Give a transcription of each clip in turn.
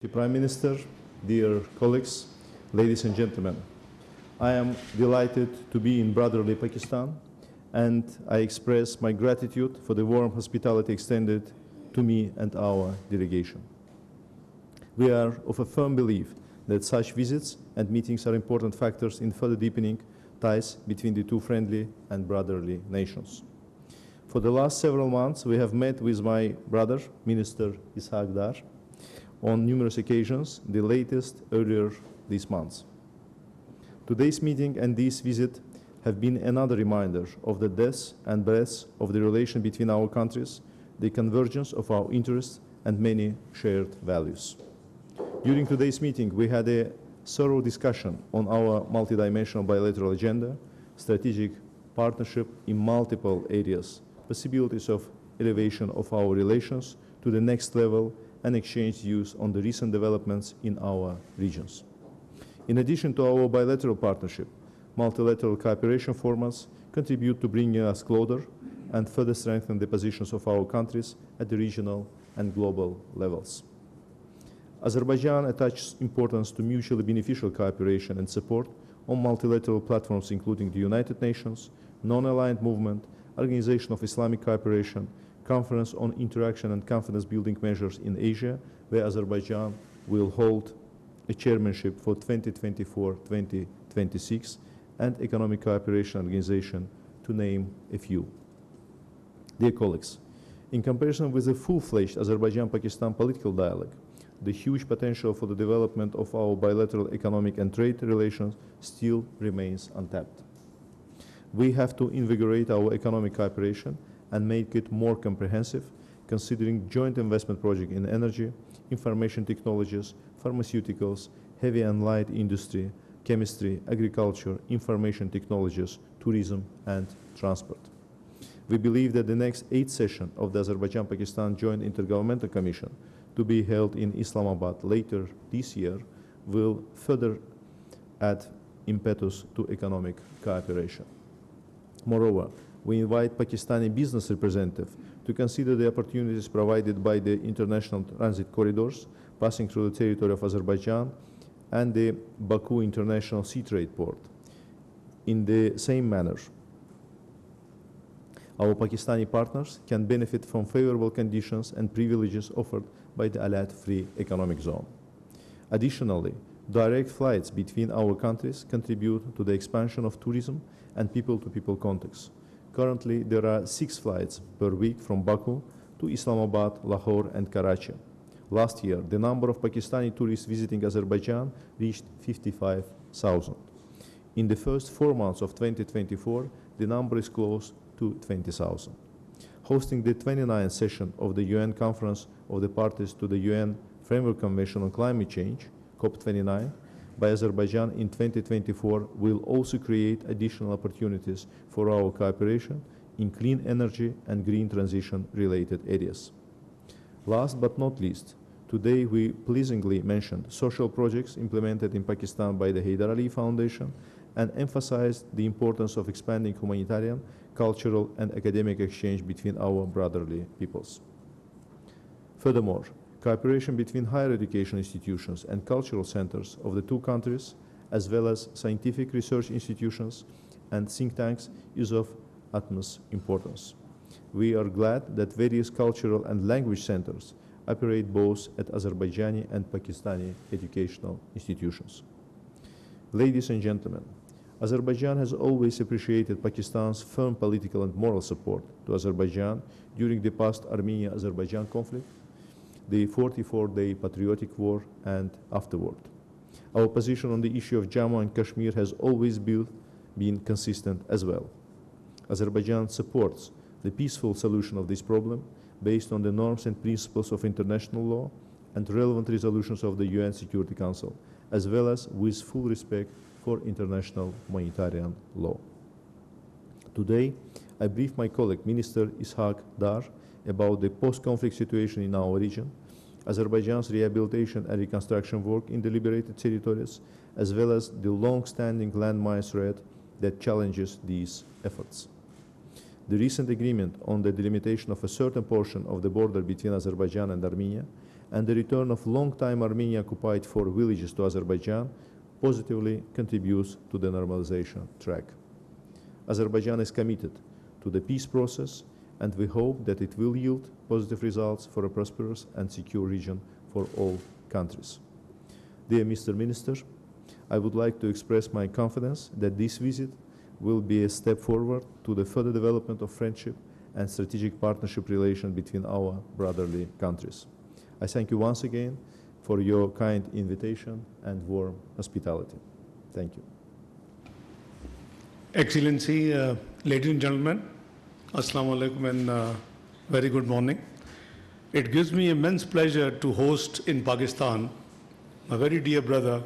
The Prime Minister, dear colleagues, ladies and gentlemen, I am delighted to be in brotherly Pakistan, and I express my gratitude for the warm hospitality extended to me and our delegation. We are of a firm belief that such visits and meetings are important factors in further deepening ties between the two friendly and brotherly nations. For the last several months, we have met with my brother, Minister Ishaq Dar, on numerous occasions, the latest earlier this month. Today's meeting and this visit have been another reminder of the depth and breadth of the relation between our countries, the convergence of our interests, and many shared values. During today's meeting, we had a thorough discussion on our multidimensional bilateral agenda, strategic partnership in multiple areas, possibilities of elevation of our relations to the next level, and exchange views on the recent developments in our regions. In addition to our bilateral partnership, multilateral cooperation formats contribute to bringing us closer and further strengthen the positions of our countries at the regional and global levels. Azerbaijan attaches importance to mutually beneficial cooperation and support on multilateral platforms including the United Nations, Non-Aligned Movement, Organization of Islamic Cooperation, Conference on Interaction and Confidence Building Measures in Asia, where Azerbaijan will hold a chairmanship for 2024-2026, and Economic Cooperation Organization, to name a few. Dear colleagues, in comparison with the full-fledged Azerbaijan-Pakistan political dialogue, the huge potential for the development of our bilateral economic and trade relations still remains untapped. We have to invigorate our economic cooperation and make it more comprehensive, considering joint investment projects in energy, information technologies, pharmaceuticals, heavy and light industry, chemistry, agriculture, information technologies, tourism, and transport. We believe that the next 8th session of the Azerbaijan-Pakistan Joint Intergovernmental Commission, to be held in Islamabad later this year, will further add impetus to economic cooperation. Moreover, we invite Pakistani business representatives to consider the opportunities provided by the international transit corridors passing through the territory of Azerbaijan and the Baku International Sea Trade Port. In the same manner, our Pakistani partners can benefit from favorable conditions and privileges offered by the Alat Free Economic Zone. Additionally, direct flights between our countries contribute to the expansion of tourism and people-to-people contacts. Currently, there are 6 flights per week from Baku to Islamabad, Lahore, and Karachi. Last year, the number of Pakistani tourists visiting Azerbaijan reached 55,000. In the first 4 months of 2024, the number is close to 20,000. Hosting the 29th session of the UN Conference of the Parties to the UN Framework Convention on Climate Change, COP29, by Azerbaijan in 2024 will also create additional opportunities for our cooperation in clean energy and green transition related areas. Last but not least, today we pleasingly mentioned social projects implemented in Pakistan by the Hyder Ali Foundation and emphasized the importance of expanding humanitarian, cultural, and academic exchange between our brotherly peoples. Furthermore, cooperation between higher education institutions and cultural centers of the two countries, as well as scientific research institutions and think tanks, is of utmost importance. We are glad that various cultural and language centers operate both at Azerbaijani and Pakistani educational institutions. Ladies and gentlemen, Azerbaijan has always appreciated Pakistan's firm political and moral support to Azerbaijan during the past Armenia-Azerbaijan conflict, the 44-day patriotic war, and afterward. Our position on the issue of Jammu and Kashmir has always been consistent as well. Azerbaijan supports the peaceful solution of this problem based on the norms and principles of international law and relevant resolutions of the UN Security Council, as well as with full respect for international humanitarian law. Today, I briefed my colleague, Minister Ishaq Dar, about the post-conflict situation in our region, Azerbaijan's rehabilitation and reconstruction work in the liberated territories, as well as the long-standing landmine threat that challenges these efforts. The recent agreement on the delimitation of a certain portion of the border between Azerbaijan and Armenia and the return of long-time Armenian-occupied 4 villages to Azerbaijan positively contributes to the normalization track. Azerbaijan is committed to the peace process, and we hope that it will yield positive results for a prosperous and secure region for all countries. Dear Mr. Minister, I would like to express my confidence that this visit will be a step forward to the further development of friendship and strategic partnership relation between our brotherly countries. I thank you once again for your kind invitation and warm hospitality. Thank you. Excellency, ladies and gentlemen, Assalamu alaikum and very good morning. It gives me immense pleasure to host in Pakistan my very dear brother,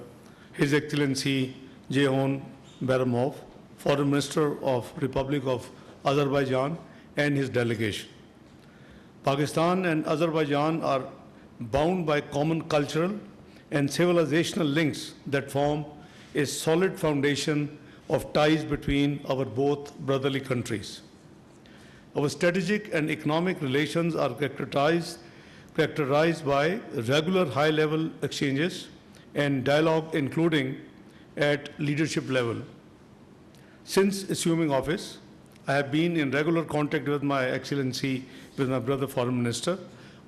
His Excellency Jahangir Baramov, Foreign Minister of Republic of Azerbaijan, and his delegation. Pakistan and Azerbaijan are bound by common cultural and civilizational links that form a solid foundation of ties between our both brotherly countries. Our strategic and economic relations are characterized by regular high-level exchanges and dialogue, including at leadership level. Since assuming office, I have been in regular contact with my Excellency, with my brother Foreign Minister,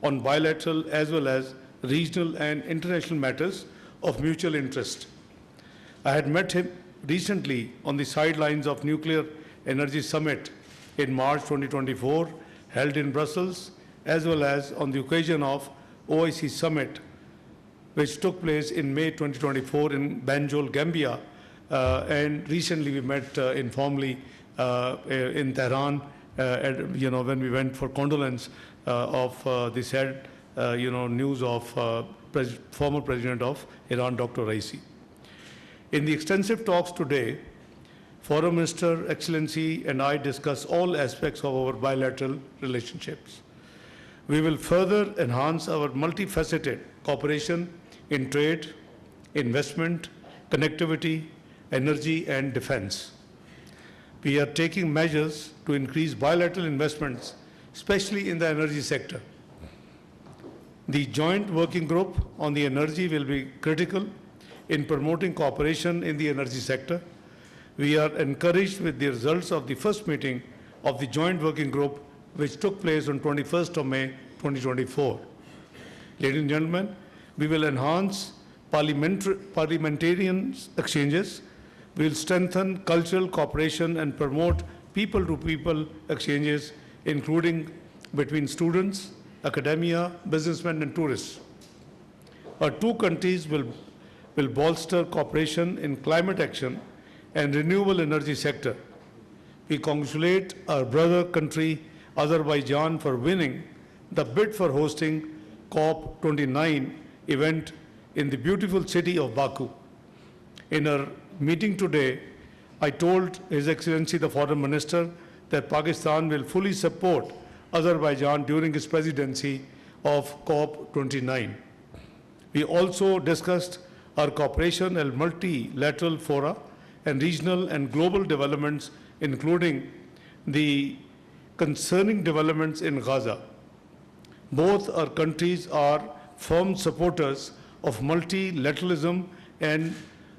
on bilateral as well as regional and international matters of mutual interest. I had met him recently on the sidelines of Nuclear Energy Summit in March 2024, held in Brussels, as well as on the occasion of OIC Summit, which took place in May 2024 in Banjul, Gambia. And recently we met informally in Tehran, when we went for condolence of the sad, news of former President of Iran, Dr. Raisi. In the extensive talks today, Foreign Minister, Excellency, and I discuss all aspects of our bilateral relationships. We will further enhance our multifaceted cooperation in trade, investment, connectivity, energy, and defense. We are taking measures to increase bilateral investments, especially in the energy sector. The joint working group on the energy will be critical in promoting cooperation in the energy sector. We are encouraged with the results of the first meeting of the joint working group, which took place on 21st of May 2024. Ladies and gentlemen, we will enhance parliamentarian exchanges. We will strengthen cultural cooperation and promote people-to-people exchanges, including between students, academia, businessmen, and tourists. Our two countries will bolster cooperation in climate action and renewable energy sector. We congratulate our brother country, Azerbaijan, for winning the bid for hosting COP29 event in the beautiful city of Baku. In our meeting today, I told His Excellency the Foreign Minister that Pakistan will fully support Azerbaijan during its presidency of COP29. We also discussed our cooperation at multilateral fora and regional and global developments, including the concerning developments in Gaza. Both our countries are firm supporters of multilateralism and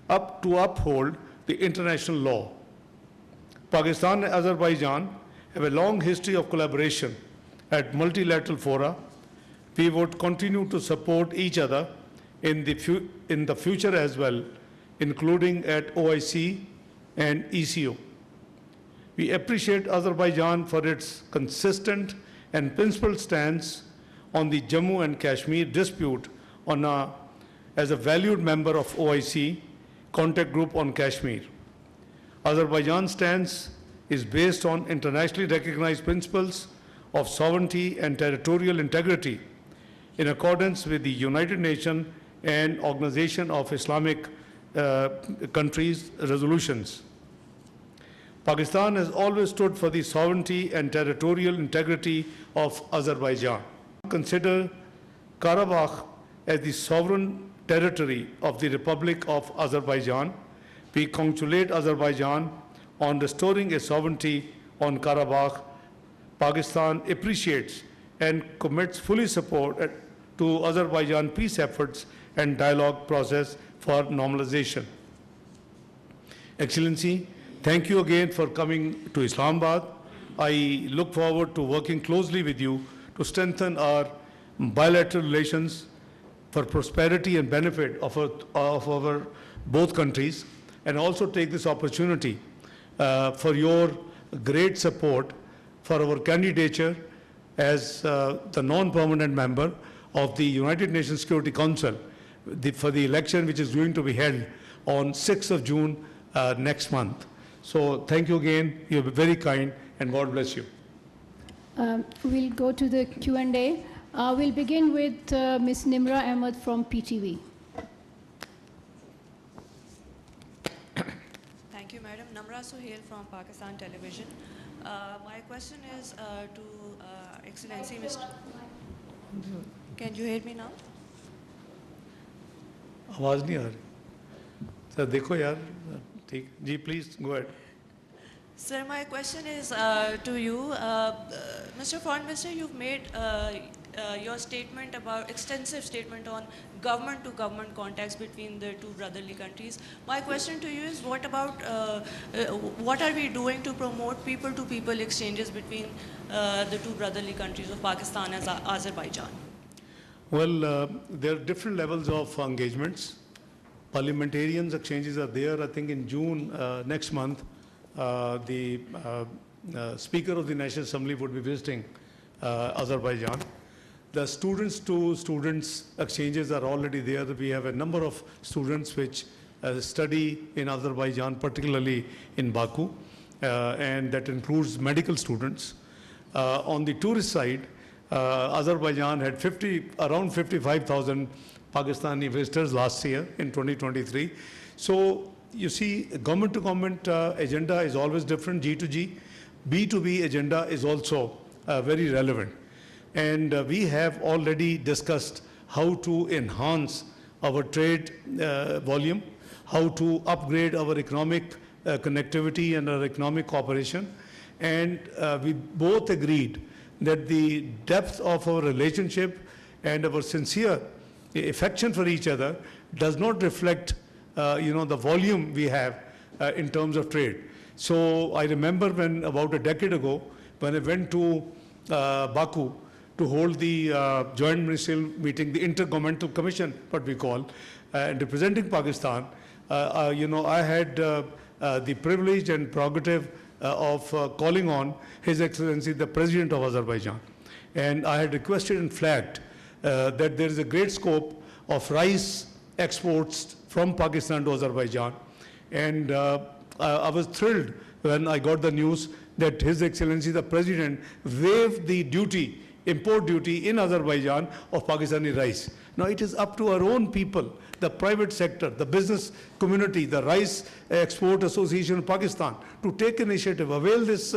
to uphold the international law. Pakistan and Azerbaijan have a long history of collaboration at multilateral fora. We would continue to support each other in the future as well, including at OIC and ECO. We appreciate Azerbaijan for its consistent and principled stance on the Jammu and Kashmir dispute as a valued member of OIC contact group on Kashmir. Azerbaijan's stance is based on internationally recognized principles of sovereignty and territorial integrity in accordance with the United Nations and Organization of Islamic Countries resolutions. Pakistan has always stood for the sovereignty and territorial integrity of Azerbaijan. Consider Karabakh as the sovereign territory of the Republic of Azerbaijan. We congratulate Azerbaijan on restoring a sovereignty on Karabakh. Pakistan appreciates and commits fully support to Azerbaijan peace efforts and dialogue process for normalization. Excellency, thank you again for coming to Islamabad. I look forward to working closely with you to strengthen our bilateral relations for prosperity and benefit of our both countries, and also take this opportunity for your great support for our candidature as the non-permanent member of the United Nations Security Council for the election which is going to be held on 6th of June next month. So thank you again. You're very kind, and God bless you. We'll go to the Q&A. We'll begin with Ms. Nimra Ahmed from PTV. Thank you, Madam. Namra Sohail from Pakistan Television. My question is to Excellency Mr. Can you hear me now? आवाज नहीं आ रही sir देखो यार ठीक जी please go ahead Sir, my question is to you. Mr. Foreign Minister, you've made your statement about extensive statement on government-to-government contacts between the two brotherly countries. My question to you is, what about what are we doing to promote people-to-people exchanges between the two brotherly countries of Pakistan and Azerbaijan? Well, there are different levels of engagements. Parliamentarians exchanges are there. I think in June next month, the Speaker of the National Assembly would be visiting Azerbaijan. The students-to-students exchanges are already there. We have a number of students which study in Azerbaijan, particularly in Baku, and that includes medical students. On the tourist side, Azerbaijan had around 55,000 Pakistani visitors last year in 2023. So you see, government-to-government agenda is always different, G to G. B2B agenda is also very relevant. And we have already discussed how to enhance our trade volume, how to upgrade our economic connectivity and our economic cooperation. And we both agreed that the depth of our relationship and our sincere affection for each other does not reflect the volume we have in terms of trade. So I remember when about a decade ago, when I went to Baku to hold the joint ministerial meeting, the Intergovernmental Commission, what we call, and representing Pakistan, I had the privilege and prerogative of calling on His Excellency, the President of Azerbaijan. And I had requested and flagged that there is a great scope of rice exports from Pakistan to Azerbaijan. And I was thrilled when I got the news that His Excellency, the President, waived the duty, import duty in Azerbaijan of Pakistani rice. Now it is up to our own people, the private sector, the business community, the Rice Export Association of Pakistan, to take initiative, avail this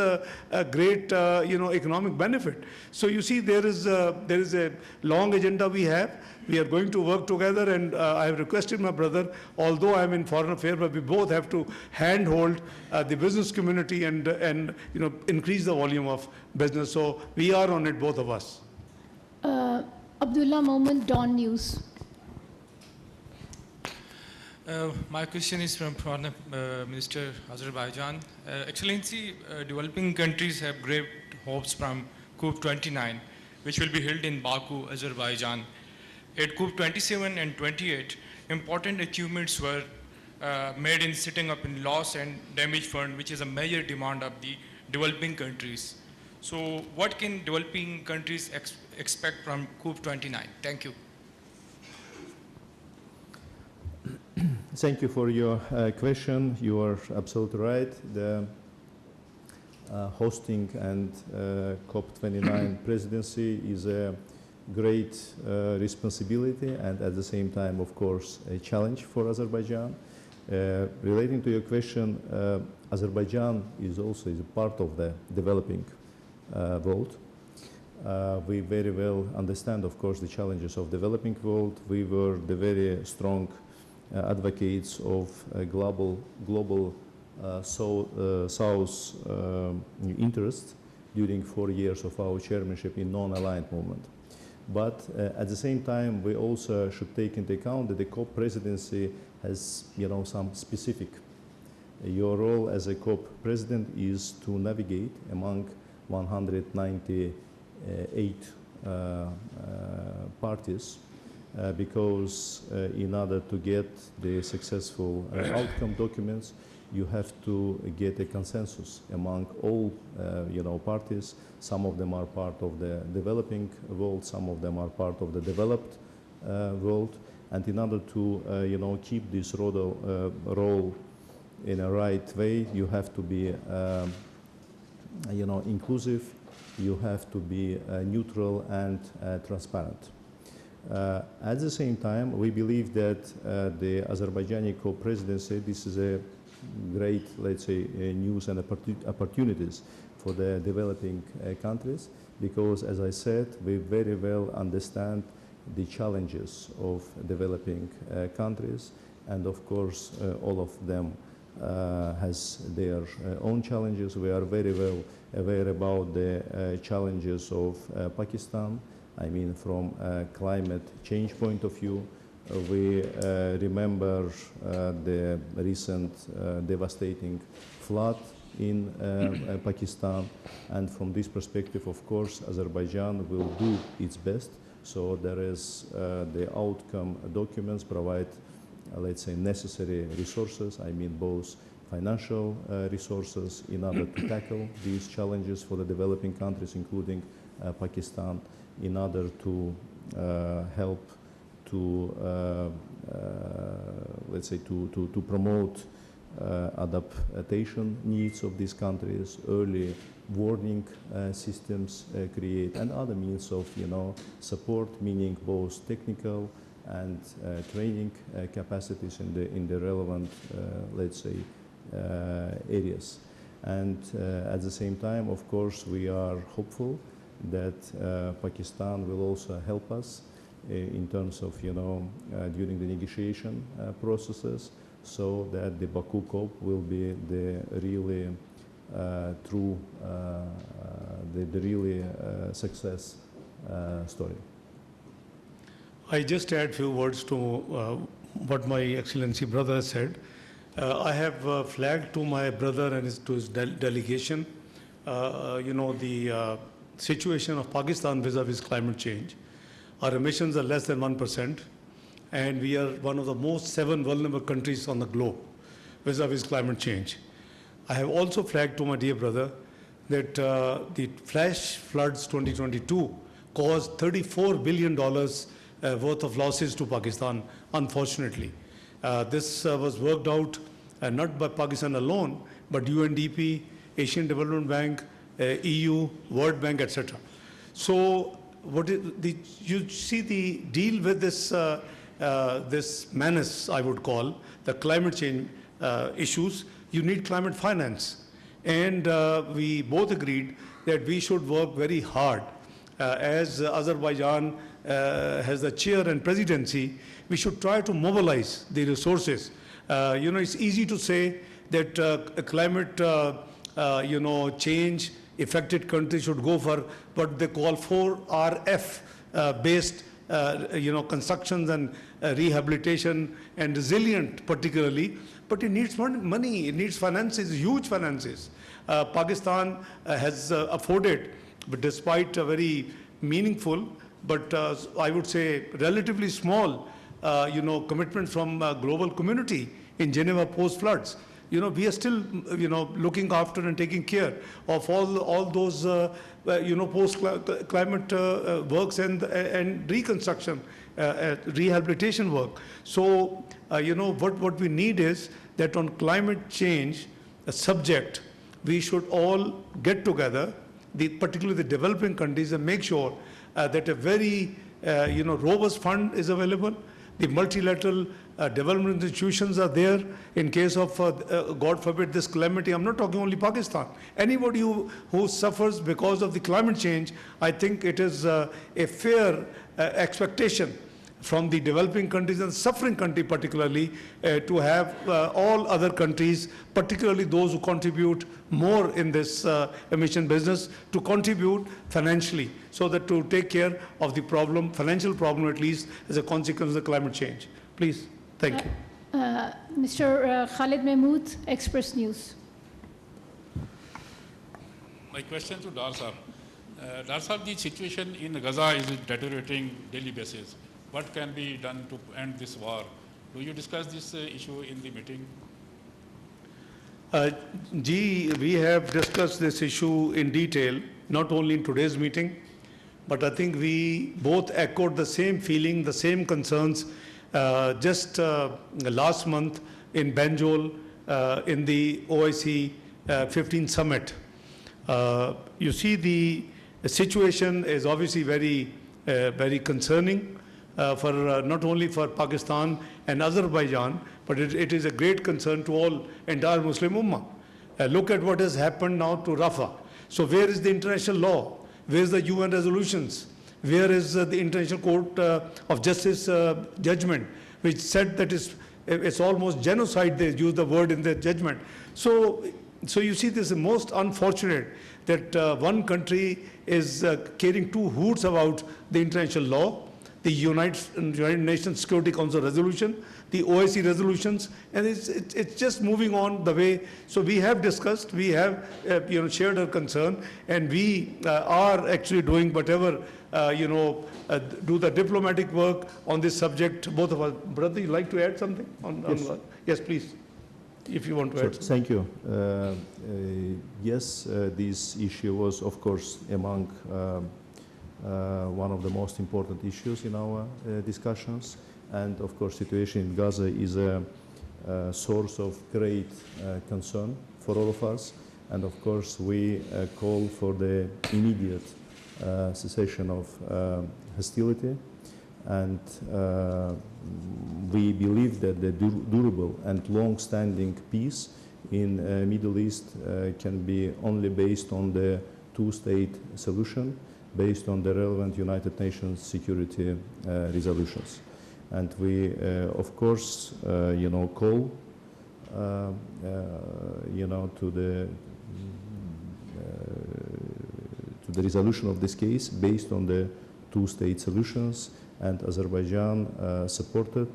great economic benefit. So you see, there is a long agenda we have. We are going to work together, and I have requested my brother, although I am in foreign affairs, but we both have to handhold the business community and increase the volume of business. So we are on it, both of us. Abdullah Moment, Dawn News. My question is from Foreign Minister Azerbaijan. Excellency, developing countries have great hopes from COP29, which will be held in Baku, Azerbaijan. At COP27 and 28, important achievements were made in setting up in loss and damage fund, which is a major demand of the developing countries. So what can developing countries expect from COP29? Thank you. Thank you for your question. You are absolutely right. The hosting and COP29 presidency is a great responsibility and at the same time, of course, a challenge for Azerbaijan. Relating to your question, Azerbaijan is also a part of the developing world. We very well understand, of course, the challenges of developing world. We were the very strong advocates of a global South interest during 4 years of our chairmanship in non-aligned movement. But at the same time, we also should take into account that the COP presidency has, some specific. Your role as a COP president is to navigate among 198 parties, because in order to get the successful outcome documents, you have to get a consensus among all parties. Some of them are part of the developing world, some of them are part of the developed world, and in order to keep this role in a right way, you have to be inclusive, you have to be neutral and transparent. At the same time, we believe that the Azerbaijani co-presidency, this is a great, let's say, news and opportunities for the developing countries, because, as I said, we very well understand the challenges of developing countries, and of course, all of them has their own challenges. We are very well aware about the challenges of Pakistan. I mean, from a climate change point of view, we remember the recent devastating flood in Pakistan, and from this perspective, of course, Azerbaijan will do its best. So there is the outcome documents provide, let's say, necessary resources. I mean, both financial resources in order to tackle these challenges for the developing countries, including Pakistan, in order to help to, let's say, to promote adaptation needs of these countries, early warning systems create, and other means of, support, meaning both technical and training capacities in the relevant, let's say, areas. And at the same time, of course, we are hopeful that Pakistan will also help us in terms of, during the negotiation processes, so that the Baku COP will be the really true, the really success story. I just add a few words to what my Excellency brother has said. I have flagged to my brother and to his delegation, the situation of Pakistan vis-a-vis climate change. Our emissions are less than 1%, and we are one of the most 7 vulnerable countries on the globe vis-a-vis climate change. I have also flagged to my dear brother that the flash floods 2022 caused $34 billion worth of losses to Pakistan, unfortunately. This was worked out not by Pakistan alone, but UNDP, Asian Development Bank, EU, World Bank, etc. So you see the deal with this, this menace, I would call, the climate change issues, you need climate finance. And we both agreed that we should work very hard. As Azerbaijan has the chair and presidency, we should try to mobilize the resources. It's easy to say that climate, change affected countries should go for what they call 4RF based, constructions and rehabilitation and resilient particularly. But it needs money, it needs finances, huge finances. Pakistan has afforded, but despite a very meaningful, but I would say relatively small, commitment from global community in Geneva post-floods. We are still, looking after and taking care of all those, post-climate works and reconstruction, rehabilitation work. So, what we need is that on climate change subject, we should all get together, particularly the developing countries, and make sure that a very, robust fund is available. The multilateral development institutions are there in case of, God forbid, this calamity. I'm not talking only Pakistan. Anybody who suffers because of the climate change, I think it is a fair expectation from the developing countries and suffering country particularly, to have all other countries, particularly those who contribute more in this emission business, to contribute financially, so that to take care of the problem, financial problem at least, as a consequence of the climate change. Please, thank you. Mr. Khalid Mahmood, Express News. My question to Dar Sahab. Dar Sahab, the situation in Gaza is deteriorating daily basis. What can be done to end this war? Do you discuss this issue in the meeting? We have discussed this issue in detail, not only in today's meeting, but I think we both echoed the same feeling, the same concerns just last month in Banjul in the OIC 15 summit. You see, the situation is obviously very concerning for not only for Pakistan and Azerbaijan, but it is a great concern to all entire Muslim Ummah. Look at what has happened now to Rafah. So where is the international law? Where is the UN resolutions? Where is the International Court of Justice judgment, which said that it's almost genocide, they use the word in their judgment. So you see, this is most unfortunate that one country is caring two hoots about the international law, the United Nations Security Council resolution, the OIC resolutions, and it's just moving on the way. So we have discussed, we have shared our concern, and we are actually doing whatever, do the diplomatic work on this subject, both of us. Brother, you'd like to add something? Yes. Yes, please, if you want to add something. Thank you. Yes, this issue was, of course, among one of the most important issues in our discussions. And of course, situation in Gaza is a source of great concern for all of us. And of course, we call for the immediate cessation of hostility. And we believe that the durable and long-standing peace in Middle East can be only based on the two-state solution, based on the relevant United Nations security resolutions. And we, of course, call, to the resolution of this case based on the two-state solutions. And Azerbaijan supported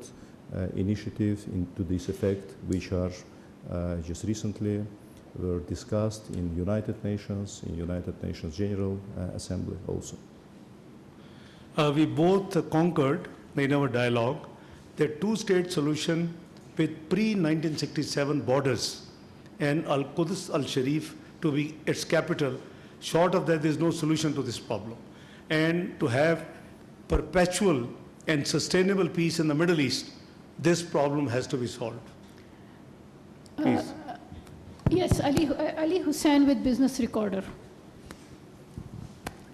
initiatives to this effect, which are just recently were discussed in United Nations, in United Nations General Assembly also. We both concurred in our dialogue that two-state solution with pre-1967 borders and Al-Quds al-Sharif to be its capital, short of that there is no solution to this problem. And to have perpetual and sustainable peace in the Middle East, this problem has to be solved. Please. Yes, Ali Hussain with Business Recorder.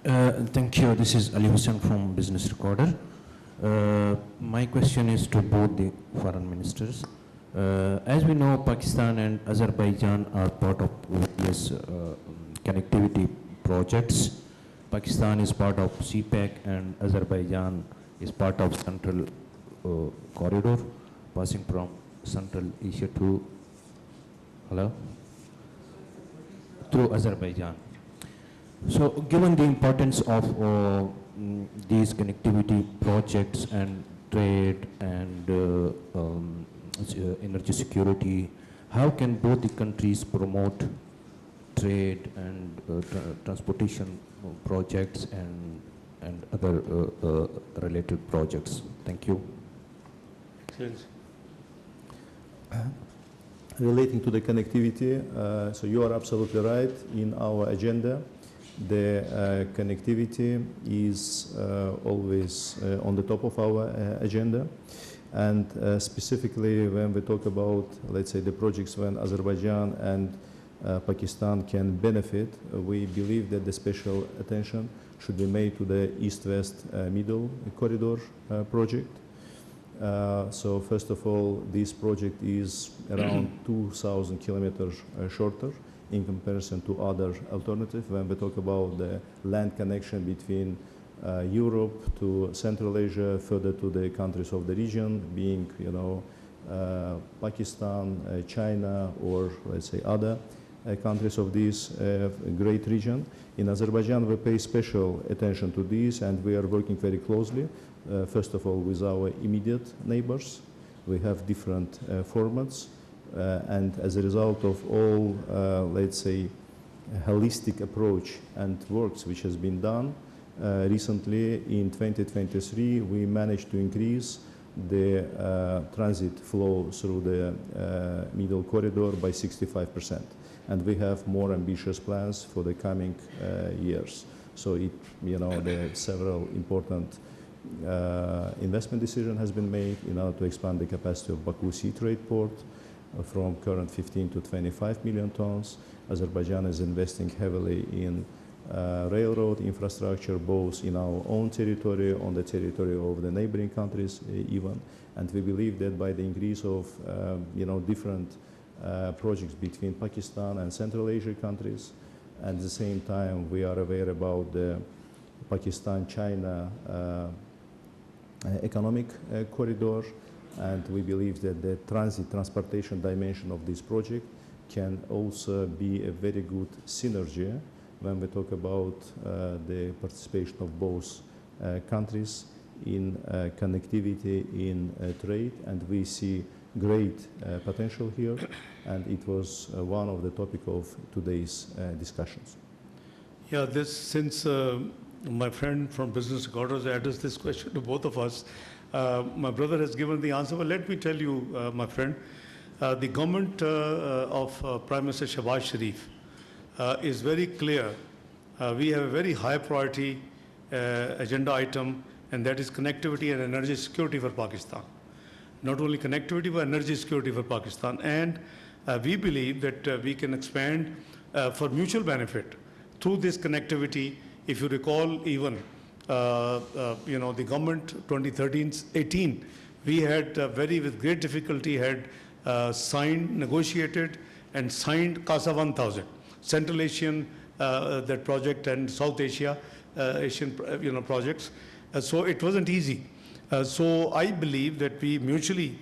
Thank you. This is Ali Hussain from Business Recorder. My question is to both the foreign ministers. As we know, Pakistan and Azerbaijan are part of various connectivity projects. Pakistan is part of CPEC and Azerbaijan is part of Central Corridor, passing from Central Asia to through Azerbaijan. So given the importance of these connectivity projects and trade and energy security, how can both the countries promote trade and transportation projects and other related projects? Thank you. Relating to the connectivity, so you are absolutely right. In our agenda, the connectivity is always on the top of our agenda. And specifically when we talk about, let's say, the projects when Azerbaijan and Pakistan can benefit, we believe that the special attention should be made to the East-West Middle Corridor project. So first of all, this project is around 2,000 kilometers shorter in comparison to other alternatives when we talk about the land connection between Europe to Central Asia, further to the countries of the region, being, Pakistan, China, or let's say other countries of this great region. In Azerbaijan, we pay special attention to this, and we are working very closely, first of all, with our immediate neighbors. We have different formats, and as a result of all, let's say, holistic approach and works which has been done, recently in 2023, we managed to increase the transit flow through the middle corridor by 65%. And we have more ambitious plans for the coming years. So there are several important investment decision has been made in order to expand the capacity of Baku Sea Trade Port from current 15 to 25 million tons. Azerbaijan is investing heavily in railroad infrastructure, both in our own territory, on the territory of the neighboring countries even. And we believe that by the increase of different projects between Pakistan and Central Asia countries, and at the same time we are aware about the Pakistan-China economic corridor, and we believe that the transportation dimension of this project can also be a very good synergy when we talk about the participation of both countries in connectivity, in trade, and we see great potential here, and it was one of the topic of today's discussions. Yeah, since my friend from Business Recorder addressed this question to both of us, my brother has given the answer, but let me tell you, my friend, the government of Prime Minister Shehbaz Sharif is very clear. We have a very high priority agenda item, and that is connectivity and energy security for Pakistan. Not only connectivity, but energy security for Pakistan. And we believe that we can expand for mutual benefit through this connectivity. If you recall, even the government 2013-18, we had with great difficulty had signed, negotiated, and signed CASA 1000, Central Asian that project, and South Asia Asian projects. So it wasn't easy. So I believe that we mutually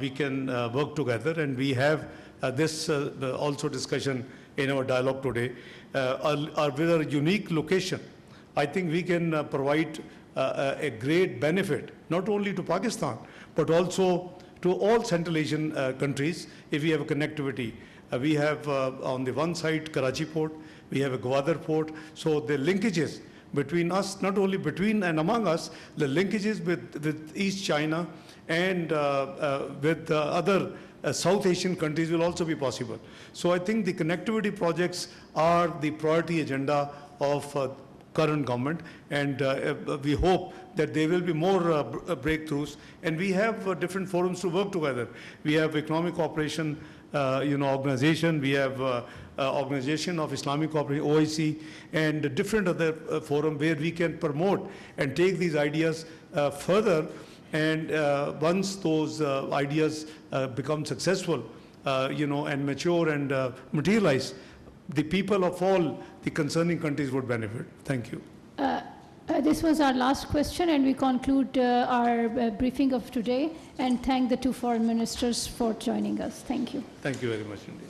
we can work together, and we have this also discussion in our dialogue today. With a unique location, I think we can provide a great benefit, not only to Pakistan, but also to all Central Asian countries if we have a connectivity. We have on the one side Karachi port, we have a Gwadar port, so the linkages between us, not only between and among us, the linkages with East China and with other South Asian countries will also be possible. So I think the connectivity projects are the priority agenda of current government, and we hope that there will be more breakthroughs, and we have different forums to work together. We have Economic Cooperation organization, we have Organization of Islamic Cooperation, OIC, and different other forum where we can promote and take these ideas further. And once those ideas become successful, and mature and materialize, the people of all the concerning countries would benefit. Thank you. This was our last question, and we conclude our briefing of today, and thank the two foreign ministers for joining us. Thank you. Thank you very much indeed.